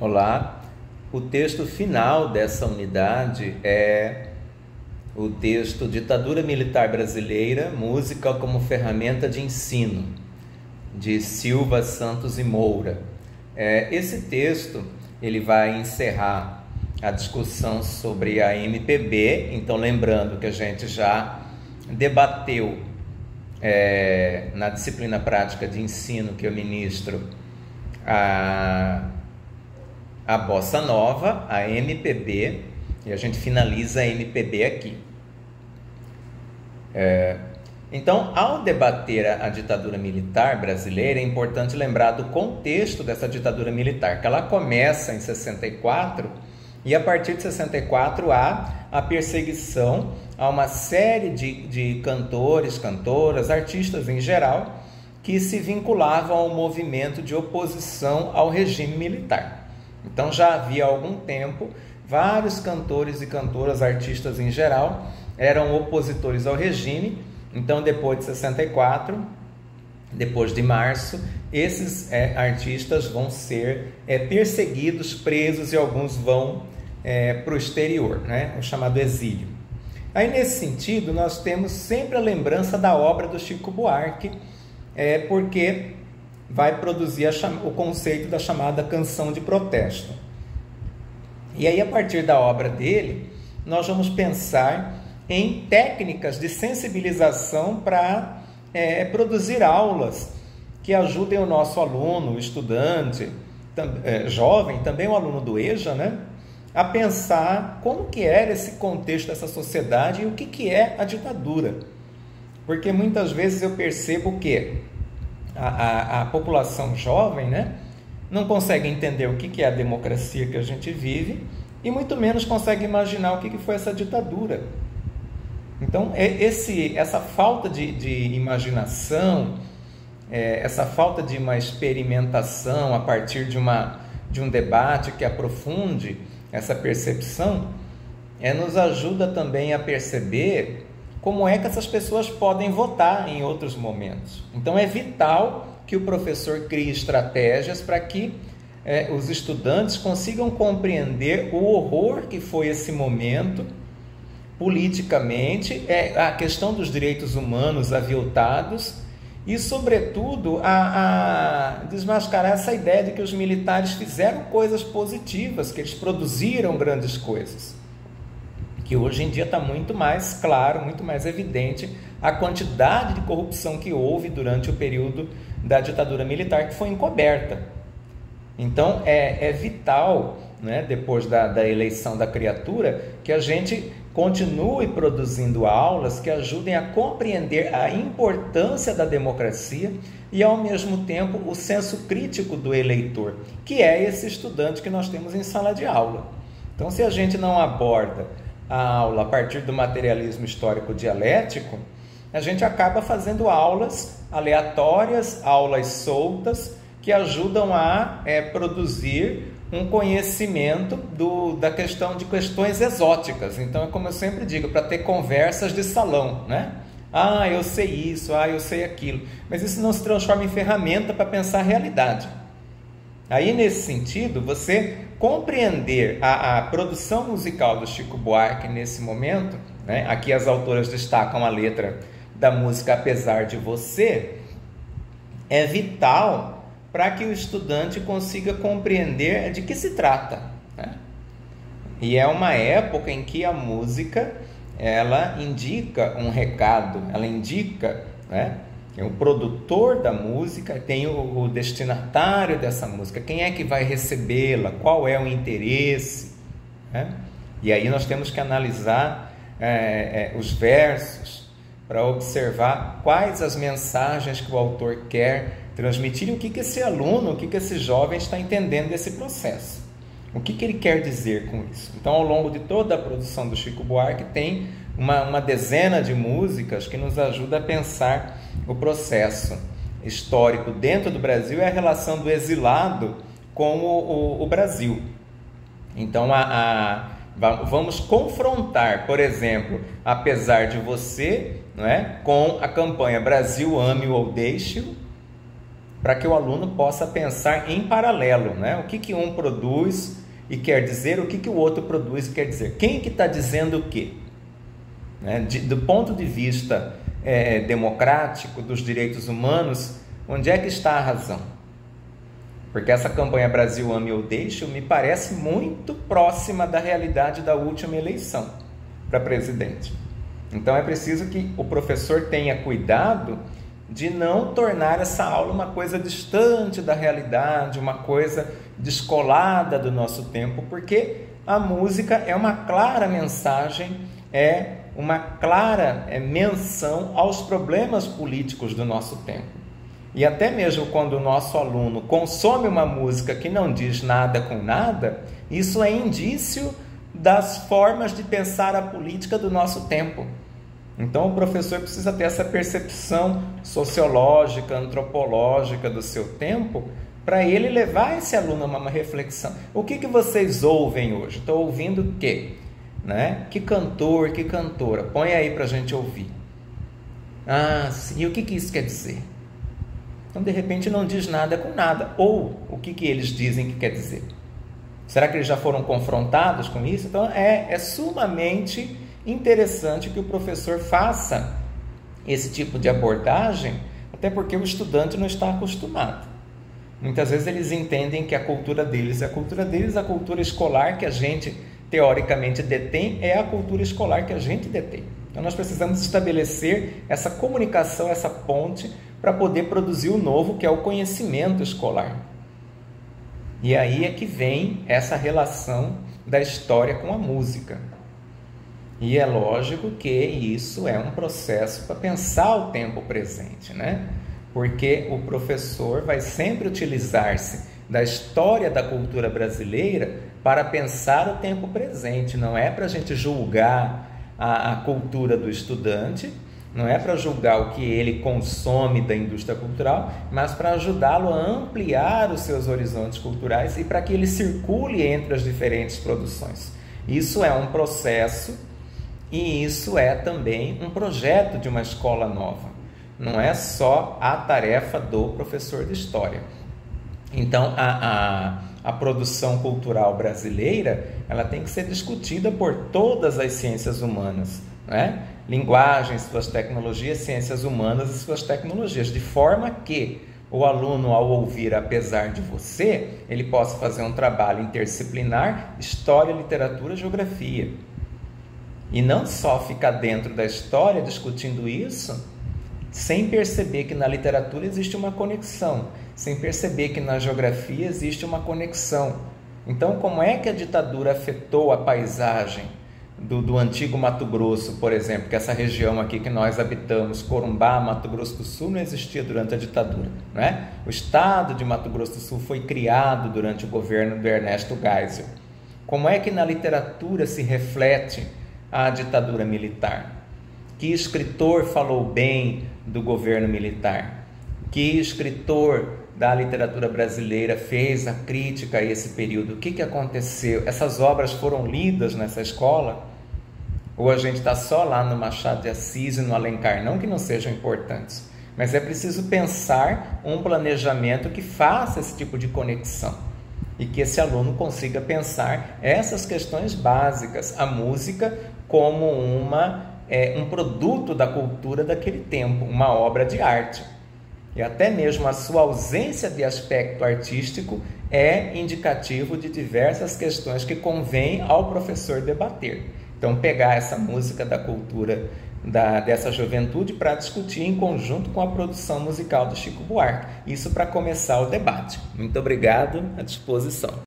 Olá, o texto final dessa unidade é o texto Ditadura Militar Brasileira, Música como Ferramenta de Ensino, de Silva, Santos e Moura. Esse texto ele vai encerrar a discussão sobre a MPB, então lembrando que a gente já debateu na disciplina prática de ensino que eu ministro a Bossa Nova, a MPB, e a gente finaliza a MPB aqui. Então, ao debater a ditadura militar brasileira, é importante lembrar do contexto dessa ditadura militar, que ela começa em 64 e a partir de 64 há a perseguição a uma série de cantores, cantoras, artistas em geral, que se vinculavam ao movimento de oposição ao regime militar. Então já havia há algum tempo vários cantores e cantoras, artistas em geral, eram opositores ao regime. Então depois de 64, depois de março, esses artistas vão ser perseguidos, presos, e alguns vão para o exterior, né? O chamado exílio. Aí nesse sentido nós temos sempre a lembrança da obra do Chico Buarque, porque vai produzir o conceito da chamada canção de protesto. E aí, a partir da obra dele, nós vamos pensar em técnicas de sensibilização para produzir aulas que ajudem o nosso aluno, o estudante, jovem, também o aluno do EJA, né, a pensar como que era esse contexto dessa sociedade e o que é a ditadura. Porque muitas vezes eu percebo que a população jovem, né, não consegue entender o que é a democracia que a gente vive e muito menos consegue imaginar o que foi essa ditadura. Então, essa falta de imaginação, essa falta de uma experimentação a partir de um debate que aprofunde essa percepção, nos ajuda também a perceber como é que essas pessoas podem votar em outros momentos. Então é vital que o professor crie estratégias para que os estudantes consigam compreender o horror que foi esse momento politicamente, a questão dos direitos humanos aviltados e, sobretudo, a desmascarar essa ideia de que os militares fizeram coisas positivas, que eles produziram grandes coisas. Que hoje em dia está muito mais claro, muito mais evidente a quantidade de corrupção que houve durante o período da ditadura militar, que foi encoberta. Então, é vital, né, depois da eleição da criatura, que a gente continue produzindo aulas que ajudem a compreender a importância da democracia e, ao mesmo tempo, o senso crítico do eleitor, que é esse estudante que nós temos em sala de aula. Então, se a gente não aborda a aula a partir do materialismo histórico dialético, a gente acaba fazendo aulas aleatórias, aulas soltas, que ajudam a produzir um conhecimento da questão de questões exóticas. Então, é como eu sempre digo, para ter conversas de salão, né? Ah, eu sei isso, eu sei aquilo. Mas isso não se transforma em ferramenta para pensar a realidade. Aí, nesse sentido, você compreender a produção musical do Chico Buarque nesse momento, né? Aqui as autoras destacam a letra da música Apesar de Você, é vital para que o estudante consiga compreender de que se trata, né? E é uma época em que a música, ela indica um recado, ela indica, né? O produtor da música tem o destinatário dessa música, quem é que vai recebê-la, qual é o interesse, né? E aí nós temos que analisar os versos para observar quais as mensagens que o autor quer transmitir e o que esse aluno, o que esse jovem está entendendo desse processo. O que ele quer dizer com isso? Então, ao longo de toda a produção do Chico Buarque, tem uma dezena de músicas que nos ajuda a pensar o processo histórico dentro do Brasil e a relação do exilado com o Brasil. Então, vamos confrontar, por exemplo, Apesar de Você, não é, com a campanha Brasil Ame-o ou Deixe-o, para que o aluno possa pensar em paralelo, né? O que um produz e quer dizer, o que o outro produz e quer dizer. Quem que está dizendo o quê? Né? Do ponto de vista democrático dos direitos humanos, onde é que está a razão? Porque essa campanha Brasil Ame ou Deixe me parece muito próxima da realidade da última eleição para presidente. Então é preciso que o professor tenha cuidado de não tornar essa aula uma coisa distante da realidade, uma coisa descolada do nosso tempo, porque a música é uma clara mensagem, é uma clara menção aos problemas políticos do nosso tempo. E até mesmo quando o nosso aluno consome uma música que não diz nada com nada, isso é indício das formas de pensar a política do nosso tempo. Então o professor precisa ter essa percepção sociológica, antropológica do seu tempo, para ele levar esse aluno a uma reflexão. O que vocês ouvem hoje? Estou ouvindo o quê? Né? Que cantor, que cantora? Põe aí para a gente ouvir. Ah, sim. E o que isso quer dizer? Então, de repente, não diz nada com nada. Ou, o que eles dizem que quer dizer? Será que eles já foram confrontados com isso? Então, é sumamente interessante que o professor faça esse tipo de abordagem, até porque o estudante não está acostumado. Muitas vezes eles entendem que a cultura deles é a cultura deles, a cultura escolar que a gente, teoricamente, detém é a cultura escolar que a gente detém. Então, nós precisamos estabelecer essa comunicação, essa ponte, para poder produzir o novo, que é o conhecimento escolar. E aí é que vem essa relação da história com a música. E é lógico que isso é um processo para pensar o tempo presente, né? Porque o professor vai sempre utilizar-se da história da cultura brasileira para pensar o tempo presente. Não é para a gente julgar a cultura do estudante, não é para julgar o que ele consome da indústria cultural, mas para ajudá-lo a ampliar os seus horizontes culturais e para que ele circule entre as diferentes produções. Isso é um processo e isso é também um projeto de uma escola nova. Não é só a tarefa do professor de história. Então, a produção cultural brasileira, ela tem que ser discutida por todas as ciências humanas, né? Linguagem, suas tecnologias, ciências humanas e suas tecnologias, de forma que o aluno, ao ouvir Apesar de Você, ele possa fazer um trabalho interdisciplinar, história, literatura, geografia. E não só ficar dentro da história discutindo isso, sem perceber que na literatura existe uma conexão, sem perceber que na geografia existe uma conexão. Então, como é que a ditadura afetou a paisagem do antigo Mato Grosso, por exemplo, que essa região aqui que nós habitamos, Corumbá, Mato Grosso do Sul, não existia durante a ditadura, né? O estado de Mato Grosso do Sul foi criado durante o governo do Ernesto Geisel. Como é que na literatura se reflete a ditadura militar? Que escritor falou bem do governo militar? Que escritor da literatura brasileira fez a crítica a esse período? O que aconteceu? Essas obras foram lidas nessa escola? Ou a gente está só lá no Machado de Assis e no Alencar? Não que não sejam importantes, mas é preciso pensar um planejamento que faça esse tipo de conexão e que esse aluno consiga pensar essas questões básicas, a música como um produto da cultura daquele tempo, uma obra de arte. E até mesmo a sua ausência de aspecto artístico é indicativo de diversas questões que convém ao professor debater. Então, pegar essa música da cultura dessa juventude para discutir em conjunto com a produção musical do Chico Buarque. Isso para começar o debate. Muito obrigado, à disposição.